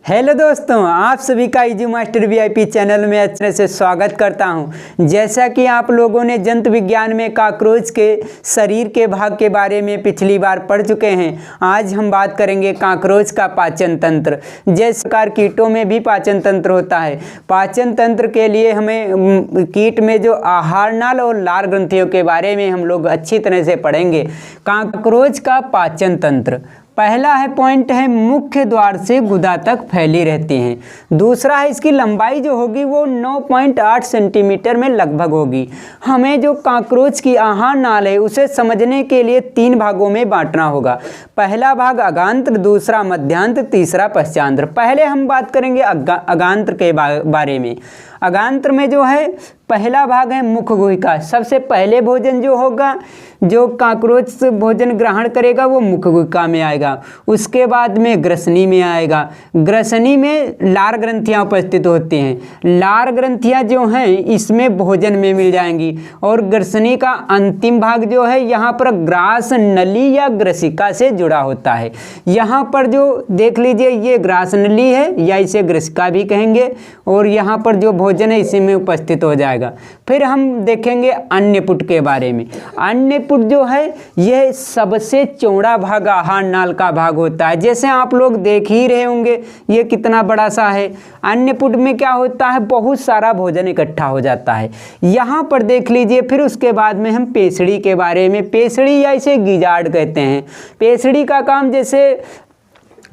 Hello दोस्तों, आप सभी का इजी मास्टर वीआईपी चैनल में अच्छे से स्वागत करता हूं। जैसा कि आप लोगों ने जंतु विज्ञान में कॉकरोच के शरीर के भाग के बारे में पिछली बार पढ़ चुके हैं, आज हम बात करेंगे कॉकरोच का पाचन तंत्र। जिस प्रकार कीटों में भी पाचन तंत्र होता है, पाचन तंत्र के लिए हमें कीट में जो आहार नाल और लार ग्रंथियों के बारे में हम लोग अच्छी तरह से पढ़ेंगे। कॉकरोच का पाचन तंत्र, पहला है पॉइंट है मुख्य द्वार से गुदा तक फैली रहती हैं। दूसरा है इसकी लंबाई जो होगी वो 9.8 सेंटीमीटर में लगभग होगी। हमें जो कॉकरोच की आहार नाल है उसे समझने के लिए 3 भागों में बांटना होगा। पहला भाग अगांत्र, दूसरा मध्यांत्र, तीसरा पश्चांत्र। पहले हम बात करेंगे अगांत्र के बारे में। अगांत्र में जो है पहला भाग है मुख गुहिका। सबसे पहले भोजन जो होगा, जो कॉकरोच भोजन ग्रहण करेगा वो मुख गुहिका में आएगा। उसके बाद में ग्रसनी में आएगा। ग्रसनी में लार ग्रंथियां उपस्थित होती हैं। लार ग्रंथियां जो हैं इसमें भोजन में मिल जाएंगी। और ग्रसनी का अंतिम भाग जो है यहाँ पर ग्रास नली या ग्रसिका से जुड़ा होता है। यहाँ पर जो देख लीजिए ये ग्रास नली है या इसे ग्रसिका भी कहेंगे, और यहाँ पर जो भोजन है इसी में उपस्थित हो जाएगा। फिर हम देखेंगे अन्नपुट के बारे में। अन्नपुट जो है यह सबसे चौड़ा भाग आहार नाल का भाग होता है। जैसे आप लोग देख ही रहे होंगे ये कितना बड़ा सा है। अन्नपुट में क्या होता है, बहुत सारा भोजन इकट्ठा हो जाता है। यहाँ पर देख लीजिए। फिर उसके बाद में हम पेसड़ी के बारे में, पेसड़ी या इसे गिजाड़ कहते हैं। पेसड़ी का काम, जैसे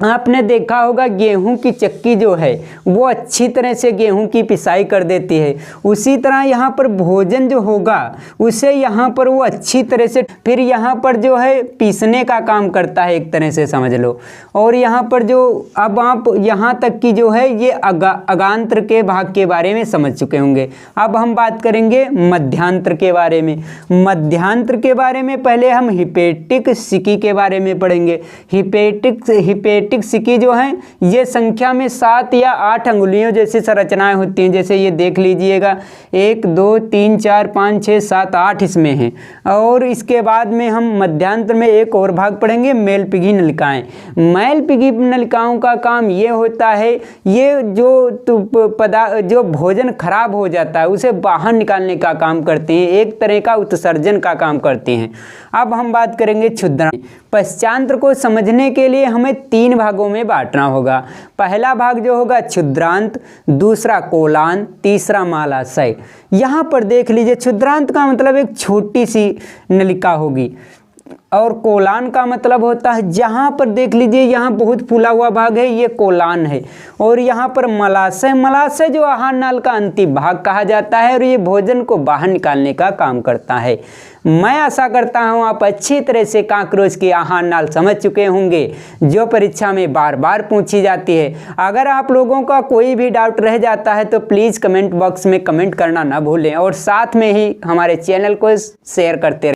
आपने देखा होगा गेहूं की चक्की जो है वो अच्छी तरह से गेहूं की पिसाई कर देती है, उसी तरह यहाँ पर भोजन जो होगा उसे यहाँ पर वो अच्छी तरह से फिर यहाँ पर जो है पीसने का काम करता है, एक तरह से समझ लो। और यहाँ पर जो अब आप यहाँ तक की जो है ये अगांत्र के भाग के बारे में समझ चुके होंगे। अब हम बात करेंगे मध्यांत्र के बारे में। मध्यांत्र के बारे में पहले हम हिपेटिक सिकी के बारे में पढ़ेंगे। हिपेटिक सिकी जो है ये संख्या में 7 या 8 अंगुलियों जैसी संरचनाएं होती हैं। जैसे ये देख लीजिएगा 1 2 3 4 5 6 7 8 इसमें हैं। और इसके बाद में हम मध्यांत्र में एक और भाग पढ़ेंगे, मेलपिघी नलिकाएं। मेलपिघी नलिकाओं का काम ये होता है, ये जो भोजन खराब हो जाता है उसे बाहर निकालने का काम करते हैं, एक तरह का उत्सर्जन का काम करते हैं। अब हम बात करेंगे क्षुद्रांत। पश्चांत्र को समझने के लिए हमें 3 भागों में बांटना होगा। पहला भाग जो होगा क्षुद्रांत, दूसरा कोलांत, तीसरा मालाशय। यहाँ पर देख लीजिए क्षुद्रांत का मतलब एक छोटी सी नलिका होगी, और कोलान का मतलब होता है जहाँ पर देख लीजिए यहाँ बहुत फूला हुआ भाग है, ये कोलान है। और यहाँ पर मलाशय, मलाशय जो आहार नाल का अंतिम भाग कहा जाता है, और ये भोजन को बाहर निकालने का काम करता है। मैं आशा करता हूँ आप अच्छी तरह से कॉकरोच की आहार नाल समझ चुके होंगे, जो परीक्षा में बार बार पूछी जाती है। अगर आप लोगों का कोई भी डाउट रह जाता है तो प्लीज़ कमेंट बॉक्स में कमेंट करना ना भूलें, और साथ में ही हमारे चैनल को शेयर करते रहें।